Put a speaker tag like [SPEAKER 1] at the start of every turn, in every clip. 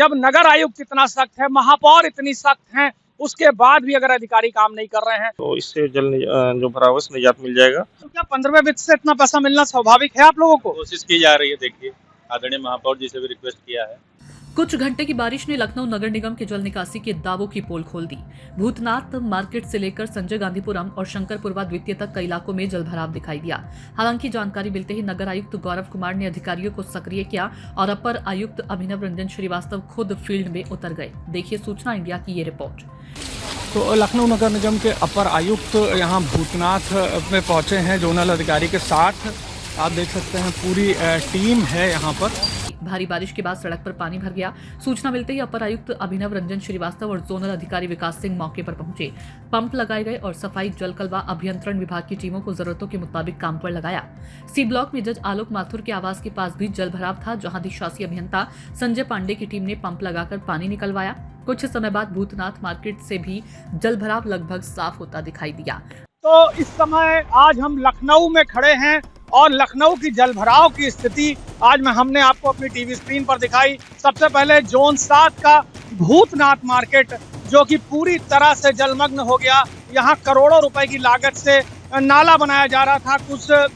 [SPEAKER 1] जब नगर आयुक्त इतना सख्त है, महापौर इतनी सख्त हैं, उसके बाद भी अगर अधिकारी काम नहीं कर रहे हैं
[SPEAKER 2] तो इससे जो भराव है उससे निजात मिल जाएगा।
[SPEAKER 1] तो क्या 15वें वित्त से इतना पैसा मिलना स्वाभाविक है आप लोगों को?
[SPEAKER 3] कोशिश की जा रही है। देखिए, आदरणीय महापौर जी से भी रिक्वेस्ट किया है।
[SPEAKER 4] कुछ घंटे की बारिश ने लखनऊ नगर निगम के जल निकासी के दावों की पोल खोल दी। भूतनाथ मार्केट से लेकर संजय गांधीपुरम और शंकरपुरवा द्वितीय तक कई इलाकों में जलभराव दिखाई दिया। हालांकि जानकारी मिलते ही नगर आयुक्त गौरव कुमार ने अधिकारियों को सक्रिय किया और अपर आयुक्त अभिनव रंजन श्रीवास्तव खुद फील्ड में उतर गए। देखिए सूचना इंडिया की ये रिपोर्ट।
[SPEAKER 5] तो लखनऊ नगर निगम के अपर आयुक्त यहाँ भूतनाथ में पहुंचे हैं जोनल अधिकारी के साथ। आप देख सकते हैं पूरी टीम है यहाँ पर।
[SPEAKER 4] भारी बारिश के बाद सड़क पर पानी भर गया। सूचना मिलते ही अपर आयुक्त अभिनव रंजन श्रीवास्तव और जोनल अधिकारी विकास सिंह मौके पर पहुंचे। पंप लगाए गए और सफाई, जलकल व अभियंत्रण विभाग की टीमों को जरूरतों के मुताबिक काम पर लगाया। सी ब्लॉक में जज आलोक माथुर के आवास के पास भी जल भराव था, जहां अधिशासी अभियंता संजय पांडे की टीम ने पंप लगाकर पानी निकलवाया। कुछ समय बाद भूतनाथ मार्केट से भी जल भराव लगभग साफ होता दिखाई दिया।
[SPEAKER 1] तो इस समय आज हम लखनऊ में खड़े हैं और लखनऊ की जलभराव की स्थिति आज हमने आपको अपनी टीवी स्क्रीन पर दिखाई। सबसे पहले जोन 7 का भूतनाथ मार्केट जो कि पूरी तरह से जलमग्न हो गया। यहाँ करोड़ों रुपए की लागत से नाला बनाया जा रहा था।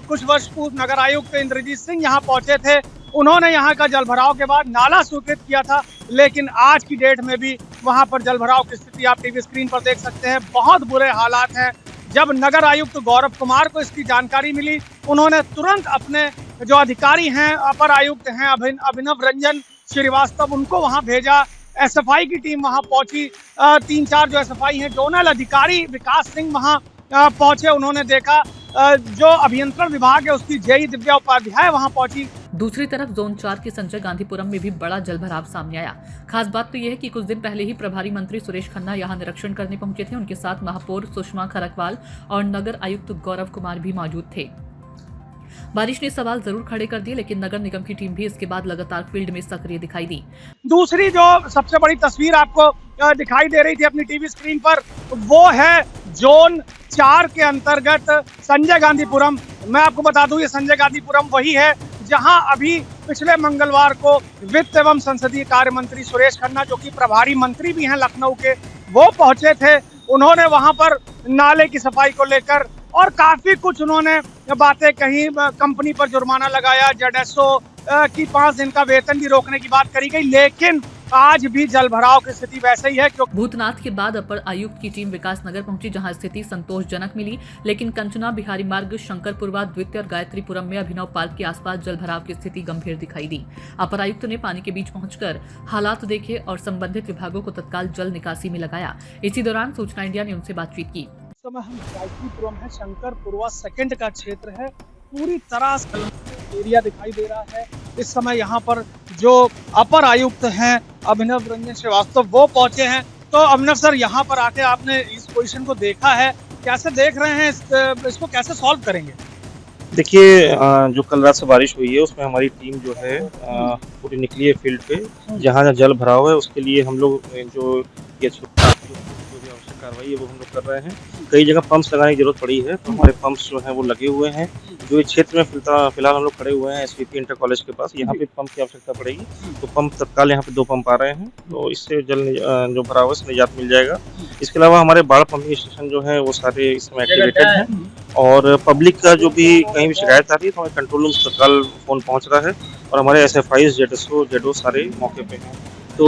[SPEAKER 1] कुछ वर्ष पूर्व नगर आयुक्त इंद्रजीत सिंह यहाँ पहुंचे थे। उन्होंने यहाँ का जलभराव के बाद नाला स्वीकृत किया था, लेकिन आज की डेट में भी वहाँ पर जलभराव की स्थिति आप टीवी स्क्रीन पर देख सकते हैं। बहुत बुरे हालात हैं। जब नगर आयुक्त गौरव कुमार को इसकी जानकारी मिली, उन्होंने तुरंत अपने जो अधिकारी हैं, अपर आयुक्त हैं अभिनव रंजन श्रीवास्तव, उनको वहां भेजा। एसएफआई की टीम वहां पहुंची। 3-4 जो एसएफआई हैं, जोनल अधिकारी विकास सिंह वहां पहुंचे। उन्होंने देखा जो अभियंत्रण विभाग है उसकी जेई दिव्या उपाध्याय वहां पहुंची।
[SPEAKER 4] दूसरी तरफ जोन 4 के संजय गांधीपुरम में भी बड़ा जलभराव सामने आया। खास बात तो यह है कि कुछ दिन पहले ही प्रभारी मंत्री सुरेश खन्ना यहां निरीक्षण करने पहुंचे थे। उनके साथ महापौर सुषमा खरकवाल और नगर आयुक्त गौरव कुमार भी मौजूद थे। बारिश ने सवाल जरूर खड़े कर दिए, लेकिन नगर निगम की टीम भी इसके बाद लगातार फील्ड में सक्रिय दिखाई दी।
[SPEAKER 1] दूसरी जो सबसे बड़ी तस्वीर आपको दिखाई दे रही थी अपनी टीवी स्क्रीन पर, वो है जोन 4 के अंतर्गत संजय गांधीपुरम। मैं आपको बता दूं, ये संजय गांधीपुरम वही है जहां अभी पिछले मंगलवार को वित्त एवं संसदीय कार्य मंत्री सुरेश खन्ना, जो कि प्रभारी मंत्री भी हैं लखनऊ के, वो पहुंचे थे। उन्होंने वहां पर नाले की सफाई को लेकर और काफी कुछ उन्होंने बातें कही। कंपनी पर जुर्माना लगाया, जेडएसओ की 5 दिन का वेतन भी रोकने की बात करी गई, लेकिन आज भी जलभराव की स्थिति वैसे ही है।
[SPEAKER 4] भूतनाथ के बाद अपर आयुक्त की टीम विकास नगर पहुंची, जहां स्थिति संतोषजनक मिली, लेकिन कंचना बिहारी मार्ग, शंकरपुरवा द्वितीय और गायत्रीपुरम में अभिनव पार्क के आसपास जलभराव की स्थिति गंभीर दिखाई दी। अपर आयुक्त ने पानी के बीच पहुंचकर हालात देखे और संबंधित विभागों को तत्काल जल निकासी में लगाया। इसी दौरान सूचना इंडिया ने उनसे बातचीत की।
[SPEAKER 1] इस समय हम गायत्रीपुरम है, शंकरपुरवा सेकंड का क्षेत्र है, पूरी तरह से एरिया दिखाई दे रहा है। इस समय यहाँ पर जो अपर आयुक्त हैं अभिनव रंजन श्रीवास्तव, वो पहुंचे हैं। तो अभिनव सर, यहाँ पर आके आपने इस पोजीशन को देखा है, कैसे देख रहे हैं इसको कैसे सॉल्व करेंगे?
[SPEAKER 2] देखिए, जो कल रात से बारिश हुई है उसमें हमारी टीम जो है पूरी निकली है फील्ड पे। जहाँ जल भराव है उसके लिए हम लोग जो आवश्यक कार्रवाई है वो हम लोग कर रहे हैं। कई जगह पंप्स लगाने की जरूरत पड़ी है, तो हमारे पंप्स जो हैं वो लगे हुए हैं। जो इस क्षेत्र में फिलहाल हम लोग खड़े हुए हैं एसवीपी इंटर कॉलेज के पास, यहाँ पे पंप की आवश्यकता पड़ेगी, तो पंप तत्काल यहाँ पे 2 पंप आ रहे हैं, तो इससे जो भराव है निजात मिल जाएगा। इसके अलावा हमारे बाढ़ पंपिंग स्टेशन जो है वो सारे इसमें एक्टिवेटेड हैं और पब्लिक का जो भी कहीं भी शिकायत आ रही है तो हमारे कंट्रोल रूम से तत्काल फोन पहुँच रहा है और हमारे एसएफआई, जेडओ सारे मौके पे हैं। तो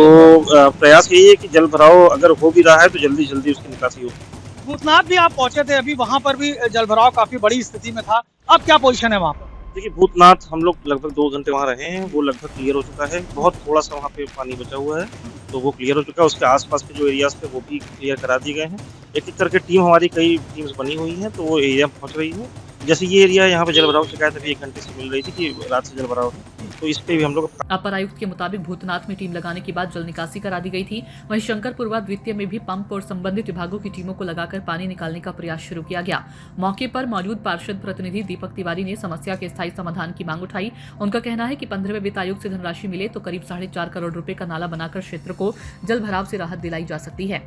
[SPEAKER 2] प्रयास यही है कि जल भराव अगर हो भी रहा है तो जल्दी उसकी निकासी हो।
[SPEAKER 1] भूतनाथ भी आप पहुंचे थे, अभी वहां पर भी जलभराव काफी बड़ी स्थिति में था। अब क्या पोजीशन है वहां पर?
[SPEAKER 2] देखिए, भूतनाथ हम लोग लगभग 2 घंटे वहाँ रहे हैं, वो लगभग क्लियर हो चुका है। बहुत थोड़ा सा वहाँ पे पानी बचा हुआ है, तो वो क्लियर हो चुका है। उसके आसपास के जो एरियाज थे वो भी क्लियर करा दिए गए हैं। एक करके टीम हमारी कई टीम्स बनी हुई हैं, तो वो एरिया पहुँच रही है। जैसे ये एरिया यहाँ पे जलभराव शिकायत अभी 1 घंटे से मिल रही थी कि रात से जलभराव है, तो इस पे भी हम लोग।
[SPEAKER 4] अपर आयुक्त के मुताबिक भूतनाथ में टीम लगाने के बाद जल निकासी करा दी गई थी। वहीं शंकरपुरवा द्वितीय में भी पंप और संबंधित विभागों की टीमों को लगाकर पानी निकालने का प्रयास शुरू किया गया। मौके पर मौजूद पार्षद प्रतिनिधि दीपक तिवारी ने समस्या के स्थायी समाधान की मांग उठाई। उनका कहना है कि 15वें वित्त आयोग से धनराशि मिले तो करीब 4.5 करोड़ रुपए का नाला बनाकर क्षेत्र को जल भराव से राहत दिलाई जा सकती है।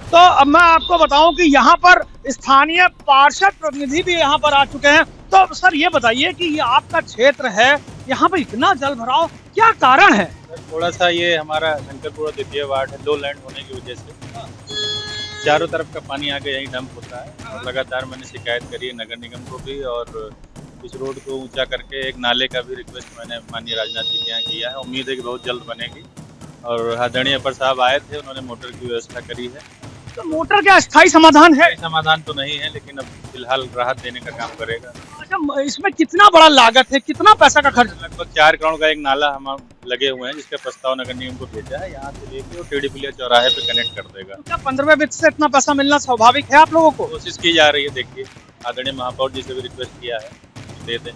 [SPEAKER 1] तो अब मैं आपको बताऊं कि यहाँ पर स्थानीय पार्षद प्रतिनिधि भी यहाँ पर आ चुके हैं। तो सर, ये बताइए कि ये आपका क्षेत्र है यहाँ पे इतना जल भराव, क्या कारण है?
[SPEAKER 3] थोड़ा सा ये हमारा शंकरपुरा द्वितीय वार्ड है, लो लैंड होने की वजह से चारों तरफ का पानी आके यहीं डंप होता है और लगातार मैंने शिकायत करी है नगर निगम को भी, और इस रोड को ऊंचा करके एक नाले का भी रिक्वेस्ट मैंने माननीय राजनाथ जी के यहाँ किया है। उम्मीद है कि बहुत जल्द बनेगी, और आदरणीय अपर साहब आए थे, उन्होंने मोटर की व्यवस्था करी है।
[SPEAKER 1] तो मोटर का स्थायी समाधान है?
[SPEAKER 3] समाधान तो नहीं है, लेकिन अब फिलहाल राहत देने का काम करेगा।
[SPEAKER 1] अच्छा, इसमें कितना बड़ा लागत है, कितना पैसा का खर्च?
[SPEAKER 3] लगभग 4 करोड़ का एक नाला हम लगे हुए हैं, जिसका प्रस्ताव नगर निगम को भेजा है। यहाँ से लेके वो टेढ़ी पुलिया चौराहे पे कनेक्ट कर देगा।
[SPEAKER 1] तो क्या 15वें वित्त से इतना पैसा मिलना स्वाभाविक है आप लोगों को?
[SPEAKER 3] कोशिश की जा रही है, देखिए आदरणीय महापौर जी से भी रिक्वेस्ट किया है, दे दें।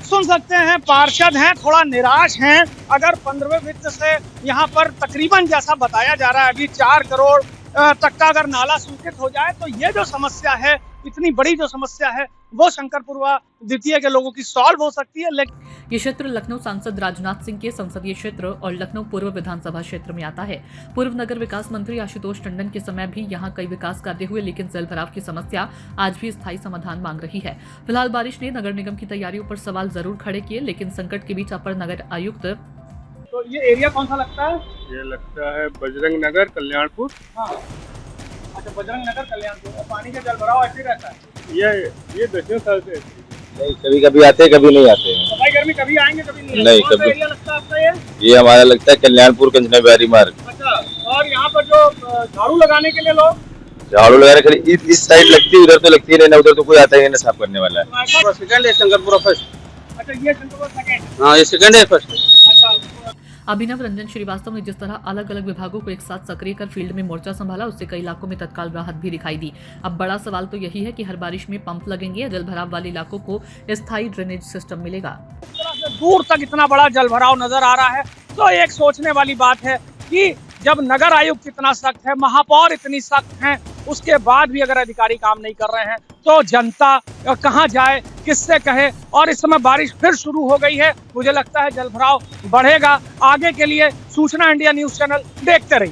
[SPEAKER 1] सुन सकते हैं, पार्षद हैं, थोड़ा निराश हैं। अगर 15वें वित्त से यहाँ पर तकरीबन जैसा बताया जा रहा है अभी 4 करोड़ तक का अगर नाला स्वीकृत हो जाए तो ये जो समस्या है, इतनी बड़ी जो समस्या है, वो शंकरपुरा द्वितीय के लोगों की सॉल्व हो सकती है। लेकिन
[SPEAKER 4] ये क्षेत्र लखनऊ सांसद राजनाथ सिंह के संसदीय क्षेत्र और लखनऊ पूर्व विधानसभा क्षेत्र में आता है। पूर्व नगर विकास मंत्री आशुतोष टंडन के समय भी यहाँ कई विकास कार्य हुए, लेकिन जल भराव की समस्या आज भी स्थायी समाधान मांग रही है। फिलहाल बारिश ने नगर निगम की तैयारियों पर सवाल जरूर खड़े किए, लेकिन संकट के बीच अपर नगर आयुक्त
[SPEAKER 1] तो ये एरिया कौन सा लगता है?
[SPEAKER 6] ये लगता है बजरंग नगर कल्याणपुर।
[SPEAKER 1] हाँ, अच्छा, बजरंग नगर कल्याणपुर। पानी का जल भराव ऐसे रहता है?
[SPEAKER 6] ये 10 साल से
[SPEAKER 7] नहीं, कभी कभी आते हैं, कभी नहीं आते हैं।
[SPEAKER 1] सफाई कर्मी कभी आएंगे, कभी नहीं?
[SPEAKER 7] नहीं,
[SPEAKER 1] कौन सा
[SPEAKER 7] कभी।
[SPEAKER 1] एरिया लगता है आपका
[SPEAKER 7] ये हमारा लगता है कल्याणपुर कंचनाबारी मार्ग।
[SPEAKER 1] अच्छा, और यहाँ पर जो झाड़ू लगाने के लिए लोग
[SPEAKER 7] झाड़ू लगाने के लिए इस साइड लगती है, उधर तो लगती है नहीं, उधर तो कोई आता ही नहीं साफ करने वाला है।
[SPEAKER 6] सेकंड है शंकरपुरा फर्स्ट।
[SPEAKER 1] अच्छा, ये शंकरपुरा सेकंड।
[SPEAKER 6] हाँ, ये सेकंड है फर्स्ट।
[SPEAKER 1] अच्छा,
[SPEAKER 4] अभिनव रंजन श्रीवास्तव ने जिस तरह अलग अलग विभागों को एक साथ सक्रिय कर फील्ड में मोर्चा संभाला, उससे कई इलाकों में तत्काल राहत भी दिखाई दी। अब बड़ा सवाल तो यही है कि हर बारिश में पंप लगेंगे या जल भराव वाले इलाकों को स्थायी ड्रेनेज सिस्टम मिलेगा।
[SPEAKER 1] इस तरह से दूर तक इतना बड़ा जल भराव नजर आ रहा है, तो एक सोचने वाली बात है कि जब नगर आयुक्त इतना सख्त है, महापौर इतनी सख्त हैं, उसके बाद भी अगर अधिकारी काम नहीं कर रहे हैं तो जनता कहां जाए, किससे कहे। और इस समय बारिश फिर शुरू हो गई है, मुझे लगता है जल भराव बढ़ेगा। आगे के लिए सूचना इंडिया न्यूज चैनल देखते रहिए।